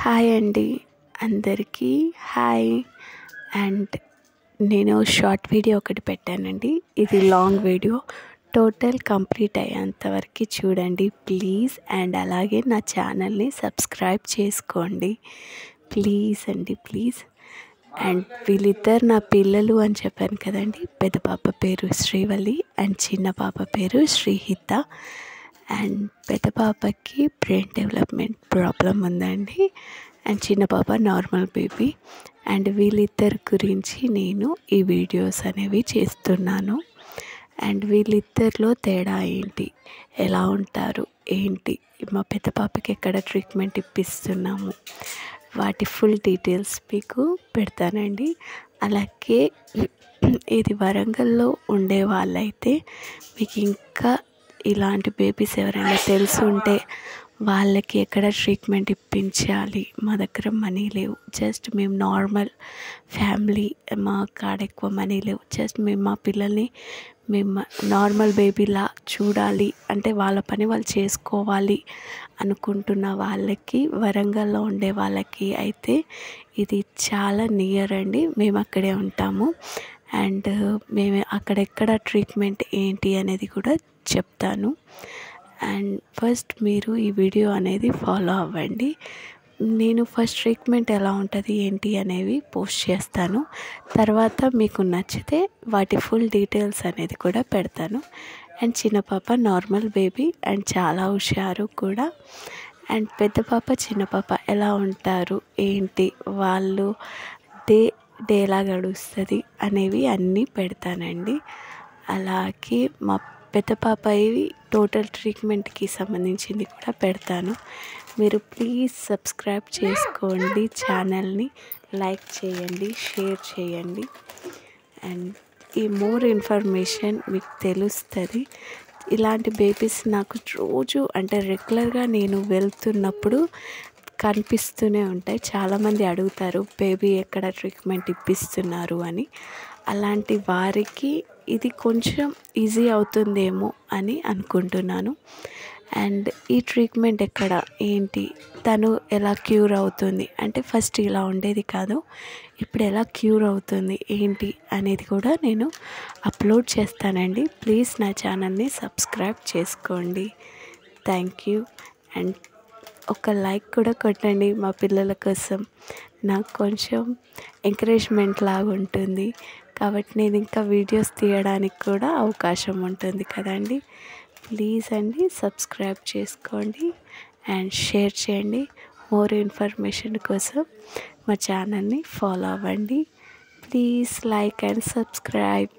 Hi అండి, అందరికీ hi. And నేను షార్ట్ వీడియో ఒకటి పెట్టానండి. ఇది లాంగ్ వీడియో టోటల్ కంప్లీట్ అయ్యేంత వరకు చూడండి ప్లీజ్. అండ్ అలాగే నా ఛానల్ని సబ్స్క్రైబ్ చేసుకోండి ప్లీజ్ అండి, ప్లీజ్. అండ్ వీళ్ళిద్దరు నా పిల్లలు అని చెప్పాను కదండి. పెద్ద పాప పేరు శ్రీవల్లి అండ్ చిన్న పాప పేరు శ్రీహిత. అండ్ పెద్ద పాపకి బ్రెయిన్ డెవలప్మెంట్ ప్రాబ్లం ఉందండి. అండ్ చిన్న పాప నార్మల్ బేబీ. అండ్ వీళ్ళిద్దరి గురించి నేను ఈ వీడియోస్ అనేవి చేస్తున్నాను. అండ్ వీళ్ళిద్దరిలో తేడా ఏంటి, ఎలా ఉంటారు ఏంటి, మా పెద్ద పాపకి ఎక్కడ ట్రీట్మెంట్ ఇప్పిస్తున్నాము, వాటి ఫుల్ డీటెయిల్స్ మీకు పెడతానండి. అలాగే ఇది వరంగల్లో ఉండే వాళ్ళైతే మీకు ఇంకా ఇలాంటి బేబీస్ ఎవరైనా తెలుసుంటే వాళ్ళకి ఎక్కడ ట్రీట్మెంట్ ఇప్పించాలి, మా దగ్గర మనీ లేవు, జస్ట్ మేము నార్మల్ ఫ్యామిలీ, మా కాడ ఎక్కువ మనీ లేవు, జస్ట్ మేము మా పిల్లల్ని మేము నార్మల్ బేబీలా చూడాలి అంటే వాళ్ళ పని వాళ్ళు చేసుకోవాలి అనుకుంటున్న వాళ్ళకి, వరంగల్లో ఉండే వాళ్ళకి అయితే ఇది చాలా నియర్ అండి. మేము అక్కడే ఉంటాము. అండ్ మేము అక్కడెక్కడ ట్రీట్మెంట్ ఏంటి అనేది కూడా చెప్తాను. అండ్ ఫస్ట్ మీరు ఈ వీడియో అనేది ఫాలో అవ్వండి. నేను ఫస్ట్ ట్రీట్మెంట్ ఎలా ఉంటుంది ఏంటి అనేవి పోస్ట్ చేస్తాను. తర్వాత మీకు నచ్చితే వాటి ఫుల్ డీటెయిల్స్ అనేది కూడా పెడతాను. అండ్ చిన్న పాప నార్మల్ బేబీ అండ్ చాలా హుషారు కూడా. అండ్ పెద్ద పాప చిన్న పాప ఎలా ఉంటారు ఏంటి, వాళ్ళు డే ఎలా గడుస్తుంది అనేవి అన్నీ పెడతానండి. అలాగే మా పెద్ద పాప టోటల్ ట్రీట్మెంట్కి సంబంధించింది కూడా పెడతాను. మీరు ప్లీజ్ సబ్స్క్రైబ్ చేసుకోండి, ఛానల్ని లైక్ చేయండి, షేర్ చేయండి. అండ్ ఈ మోర్ ఇన్ఫర్మేషన్ మీకు తెలుస్తుంది. ఇలాంటి బేబీస్ నాకు రోజు అంటే రెగ్యులర్గా నేను వెళ్తున్నప్పుడు కనిపిస్తూనే ఉంటాయి. చాలామంది అడుగుతారు బేబీ ఎక్కడ ట్రీట్మెంట్ ఇప్పిస్తున్నారు అని. అలాంటి వారికి ఇది కొంచెం ఈజీ అవుతుందేమో అని అనుకుంటున్నాను. అండ్ ఈ ట్రీట్మెంట్ ఎక్కడ ఏంటి, తను ఎలా క్యూర్ అవుతుంది అంటే ఫస్ట్ ఇలా ఉండేది కాదు, ఇప్పుడు ఎలా క్యూర్ అవుతుంది ఏంటి అనేది కూడా నేను అప్లోడ్ చేస్తానండి. ప్లీజ్ నా ఛానల్ని సబ్స్క్రైబ్ చేసుకోండి. Thank you. అండ్ ఒక లైక్ కూడా కొట్టండి మా పిల్లల కోసం. నాకు కొంచెం ఎంకరేజ్మెంట్ లాగా ఉంటుంది కాబట్టి నేను ఇంకా వీడియోస్ తీయడానికి కూడా అవకాశం ఉంటుంది కదండి. ప్లీజ్ అండి సబ్స్క్రైబ్ చేసుకోండి అండ్ షేర్ చేయండి. మోర్ ఇన్ఫర్మేషన్ కోసం మా ఛానల్ని ఫాలో అవ్వండి. Please like and subscribe.